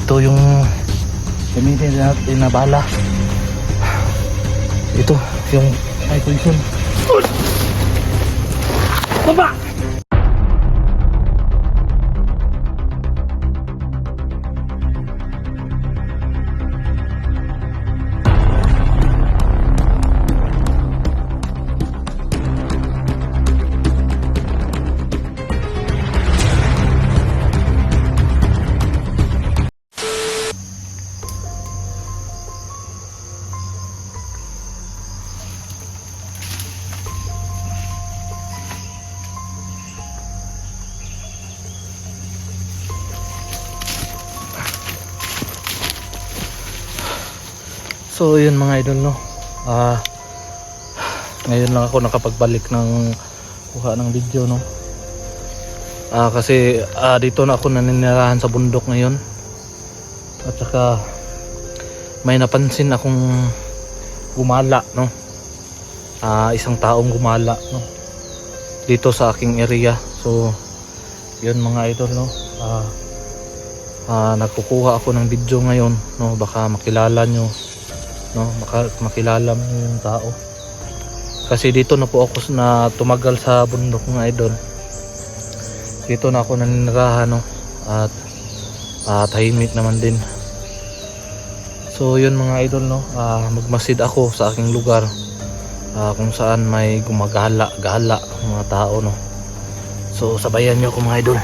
ito yung gamitin natin na bala. Ito yung may poison. Baba! So yun mga idol, no, ngayon lang ako nakapagbalik ng kuha ng video, no, kasi dito na ako naninirahan sa bundok ngayon. At saka may napansin akong gumala, no, isang taong gumala, no, dito sa aking area. So yun mga idol, no, nagkukuha ako ng video ngayon, no, baka makilala nyo, no, makilala mo yung tao, kasi dito na po ako na tumagal sa bundok mga idol. Dito na ako naninirahan, no, at tahimik naman din. So yun mga idol, no, magmasid ako sa aking lugar, kung saan may gumagala mga tao, no. So sabayan nyo ako mga idol.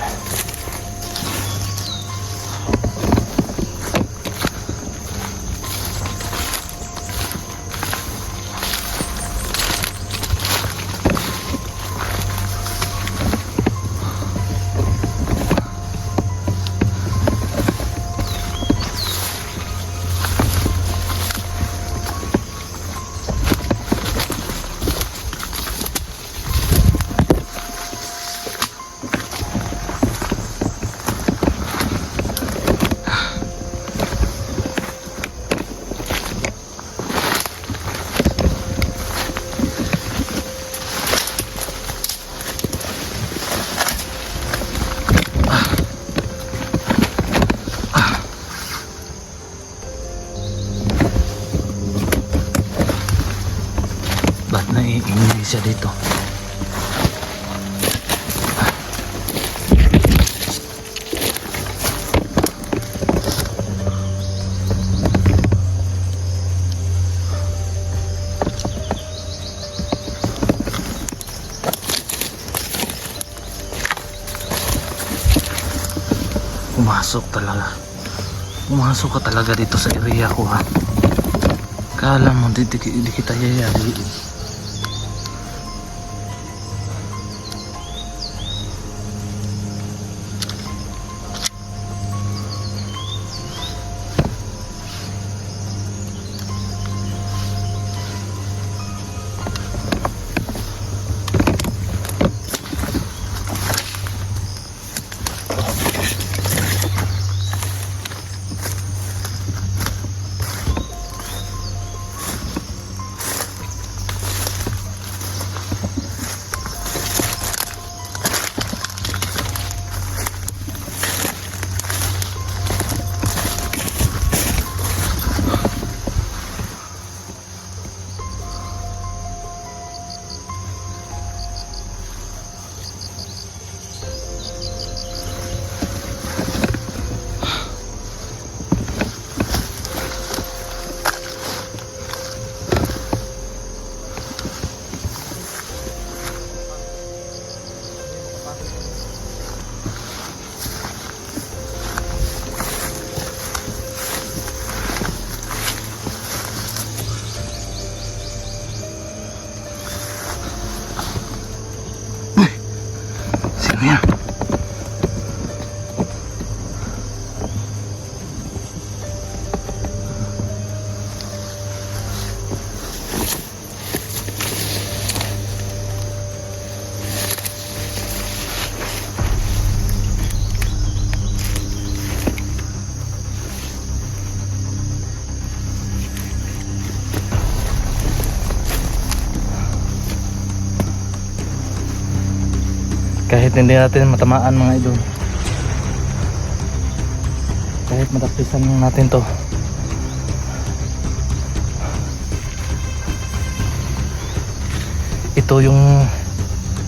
Ba't naiingay siya dito? Pumasok ka talaga dito sa area ko, ha. Kala mo di kita yayariin. Ayan. Kahit hindi natin matamaan mga idol, kahit kahit madapisan natin to. Ito yung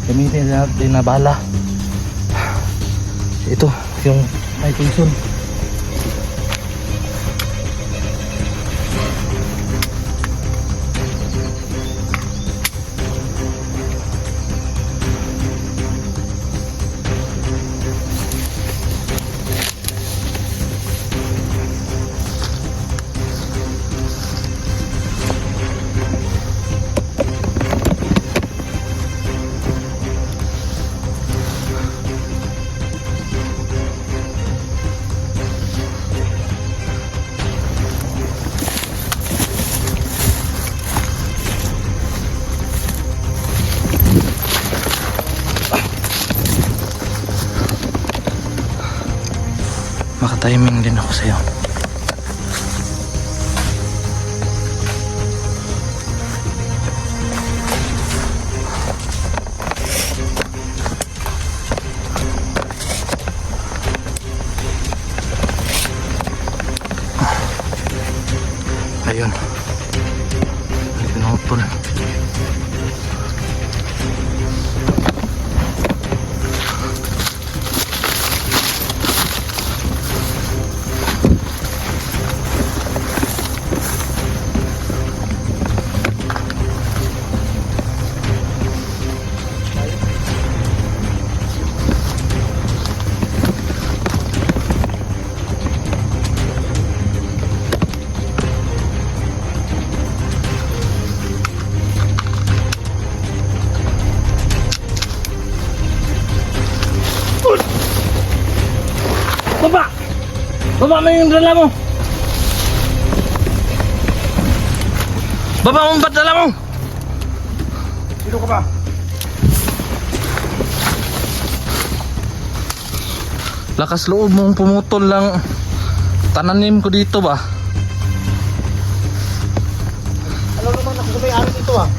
gamitin natin na bala. Ito yung may poison. Maka-timing din ako sa'yo. Ayun. May pinutol. Baba! Baba mo yung dala mo! Baba mo ba't dala mo? Sino ka ba? Lakas loob mong pumutol lang. Tananim ko dito ba? Alam naman ako sa may-ari dito ah.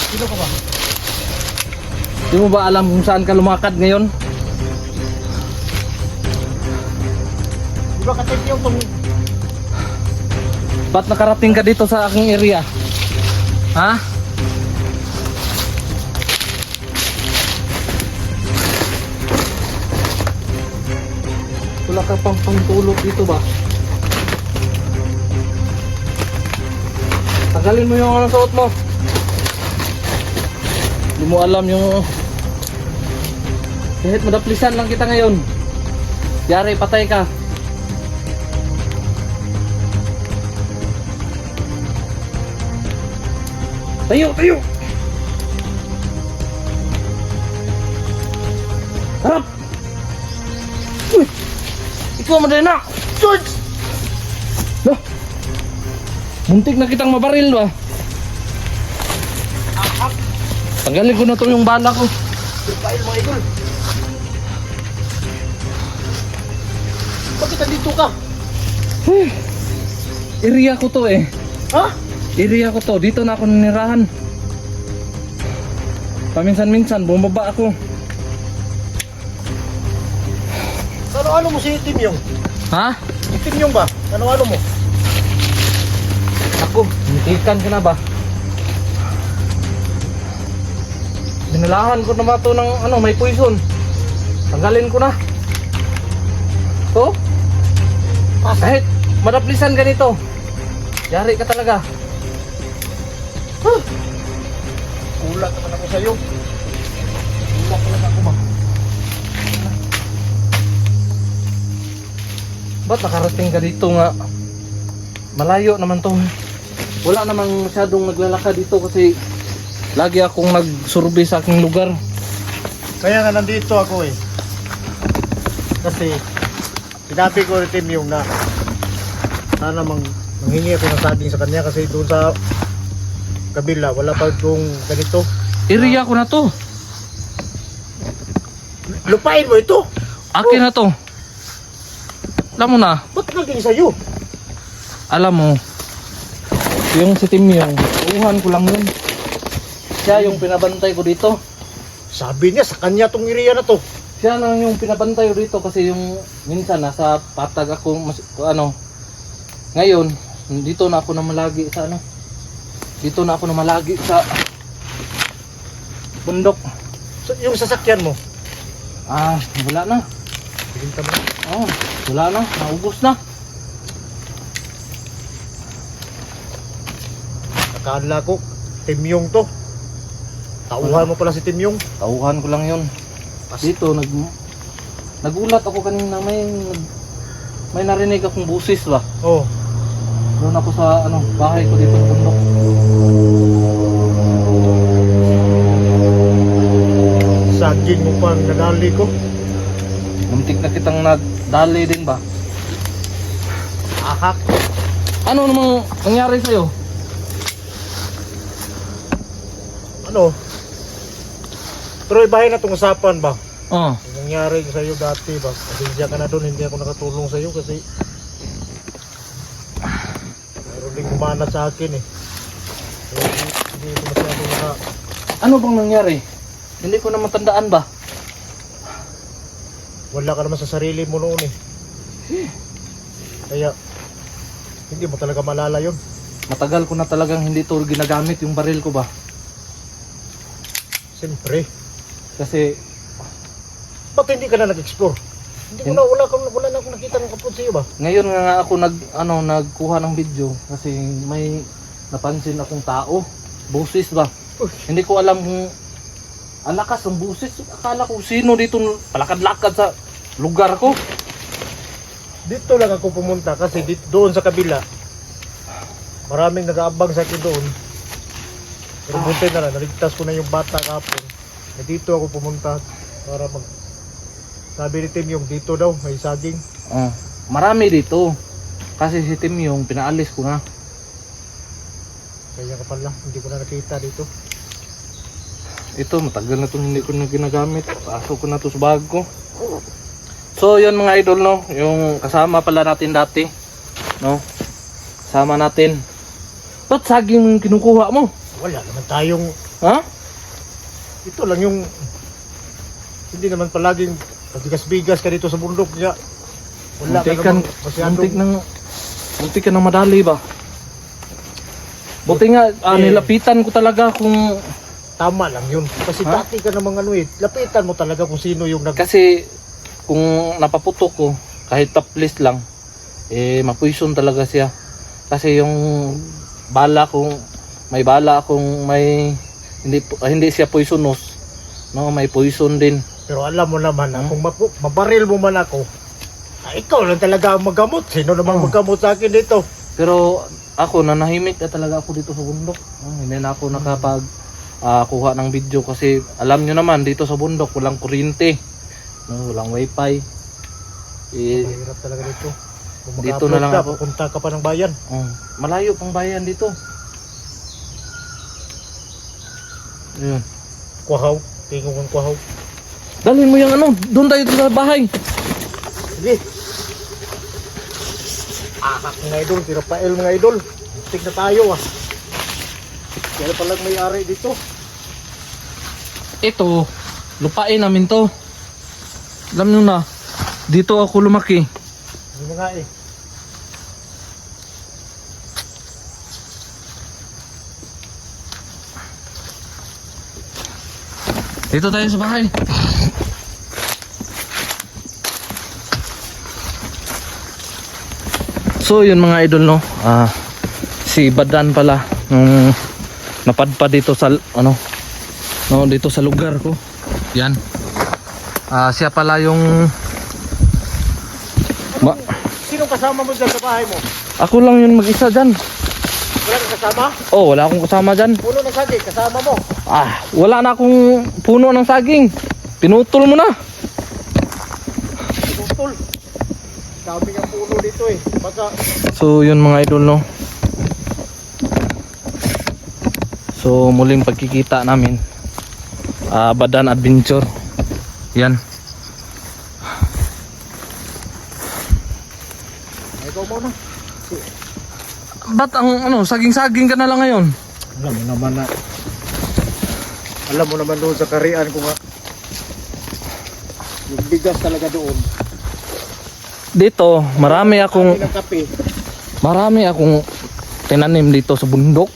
Sino ka ba? Di mo ba alam kung saan ka lumakad ngayon? Di ba katip yung tong... Ba't nakarating ka dito sa aking area? Ha? Wala ka pang pangtulog dito ba? Tanggalin mo yung ano suot mo. Hindi mo alam yung... Kahit madaplisan lang kita ngayon. Yari, patay ka. Tayo, tayo! Harap! Uy! Ikaw madena! George! No! Muntik na kitang mabaril ba? Tanggalin ko na to yung bala ko. Surpail mga idol. Bakit nandito ka? Area ko to eh. Ha? Area ko to. Dito na ako nanirahan. Paminsan-minsan bumaba ako. Ano mo si Tim Yung? Ha? Si Tim Yung ba? Ano mo? Ako, muntikan ka na ba? Binalahan ko naman to ng ano, may poison. Tanggalin ko na. To? Kahit madaplisan ganito. Yari ka talaga. Kulat naman ako sa'yo. Kulat talaga ako ba? Ba't nakarating ka dito nga? Malayo naman to. Wala namang masyadong naglalakad dito kasi lagi akong nagsurvey sa aking lugar. Kaya nga nandito ako eh. Kasi sinabi ko rin Tim Yung na sana manghingi ako ng sabing sa kanya kasi doon sa kabila wala pa kung ganito. Area ko na to. Lupain mo ito. Akin na to. Alam mo na. Ba't naging sa'yo? Alam mo, yung si Tim yung uhan ko lang yun. Siya yung pinabantay ko dito. Sabi niya sa kanya tong area na to. Siya lang yung pinabantay dito kasi yung minsan nasa patag ako ano. Ngayon, dito na ako na malagi sa ano. Dito na ako na malagi sa bundok. So, yung sasakyan mo, Wala na. binta mo na. Wala na. Naubos na. Akala ko, Timyong to. Tauhan mo pala si Timyong. Tauhan ko lang yun. Dito, nagulat ako kanina. May narinig akong busis ba? Oh, Doon ako sa ano, bahay ko dito sa bundok. saging mo pang nadali ko. Muntik na kitang nadali din ba? Ahak. Ano namang nangyari sa'yo? Ano? Pero ibahin na itong usapan ba? Oh. Yung nangyari sa'yo dati ba? Pasensya ka na doon, hindi ako nakatulong sa'yo kasi mayroon ding humanat sa akin eh. Kaya hindi ko masyado na Ano bang nangyari? Hindi ko na matandaan ba? wala ka naman sa sarili mo noon eh. Kaya hindi mo talaga malala yun. Matagal ko na talagang hindi to ginagamit yung baril ko ba? Siyempre. Kasi Ba't hindi ka na nag-explore? Hindi ko na, wala na akong nakita ng kapot sa'yo ba? ngayon nga ako nagkuha ng video kasi may napansin akong tao. Busis ba? Uy. Hindi ko alam kung ang lakas ng busis. Akala ko sino dito palakad-lakad sa lugar ko. Dito lang ako pumunta kasi doon sa kabila maraming nag-aabang sa akin doon. Pero buti na lang, naligtas ko na yung bata kapon. Dito ako pumunta para sabi ni Tim yung dito daw may saging. Marami dito. Kasi si Tim yung pinaalis ko na. Kaya ka pala, hindi ko na nakita dito. Ito, matagal na ito hindi ko na ginagamit. Pasok ko na ito sa bag ko. So, yun mga idol, no? Yung kasama pala natin dati. No? Kasama natin. Ba't saging yung kinukuha mo? Wala naman tayong, Ha? ito lang yung, hindi naman palaging bigas-bigas ka dito sa bundok niya. Wala ka naman masyadong, Muntik ka ng madali ba? Buti nga, nilapitan ko talaga kung... tama lang yun. Kasi Ha? dati ka namang ano eh, lapitan mo talaga kung sino yung Kasi, kung napaputok ko, kahit taplis lang, mapuison talaga siya. Kasi yung bala kung may bala kung may hindi siya poisonous, no, may poison din. Pero alam mo naman na kung mabaril mo man ako, ikaw lang talaga ang magamot. Sino namang magamot sa akin dito? Pero ako nanahimik na talaga ako dito sa bundok. Hindi na ako nakapag kuha ng video kasi alam nyo naman dito sa bundok walang kuryente, no, walang wifi. Mahirap talaga dito. Kung Dito na lang ako. Pupunta ka pa ng bayan. Malayo pang bayan dito. Ayun. Kuhaw. Tingong kong kuhaw. Dalhin mo yung ano, doon tayo sa bahay. Sige. Akak mga idol. Tirapael mga idol. Tik na tayo ah. Kaya palang may ari dito. Ito, lupain namin to. Alam nyo na, dito ako lumaki. Hindi nga eh. Dito tayo sa bahay. So yun mga idol, no, si Badan pala nung napadpad dito sa ano, no, dito sa lugar ko. Yan. Siya pala yung Sinong kasama mo dyan sa bahay mo? ako lang yun mag-isa dyan. Wala kang kasama? Oh, wala akong kasama dyan. Puno ng saging. Kasama mo. Wala na akong puno ng saging. Pinutol mo na. Tutol. Dami ng puno dito eh. Baka So yun mga idol, no. So muling pagkikita namin. Badan Adventure. Yan. ikaw muna. Ba't ang ano, saging-saging ka na lang ngayon? Alam mo naman doon sa karian ko nga Yung bigas talaga doon. Dito, marami akong Ng kape. tinanim dito sa bundok.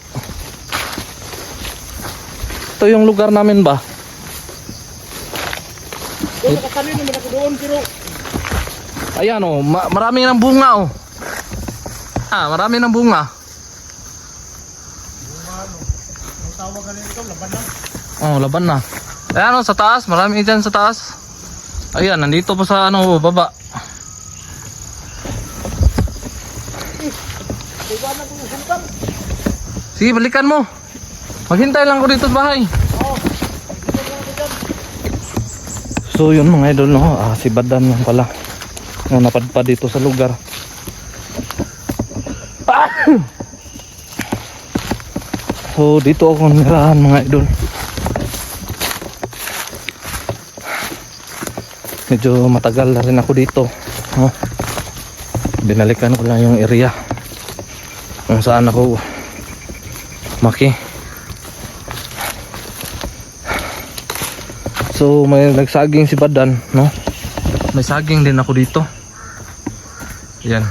Ito yung lugar namin ba? Doon nakatanim naman ako doon pero Ayan oh, marami ng bunga oh. Marami ng bunga. ang tawag ka nito, laban na. Oh, laban na. Ayan oh, sa taas, marami dyan sa taas. Ayan, nandito pa sa ano, baba. Iwanan ko yung sungkang. Sige, balikan mo. Maghintay lang ko dito sa bahay. Oo. So yun mga idol no, si Badan lang pala na napadpad dito sa lugar. So dito ako nirahan mga idol. Medyo matagal na rin ako dito, no? Binalikan ko lang yung area kung saan ako So may nagsaging si Badan, no? May saging din ako dito. Yan.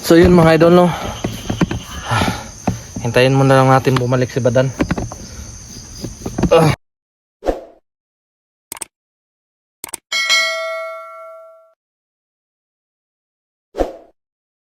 So yun mga idol no. Hintayin mo na lang natin bumalik si Badan.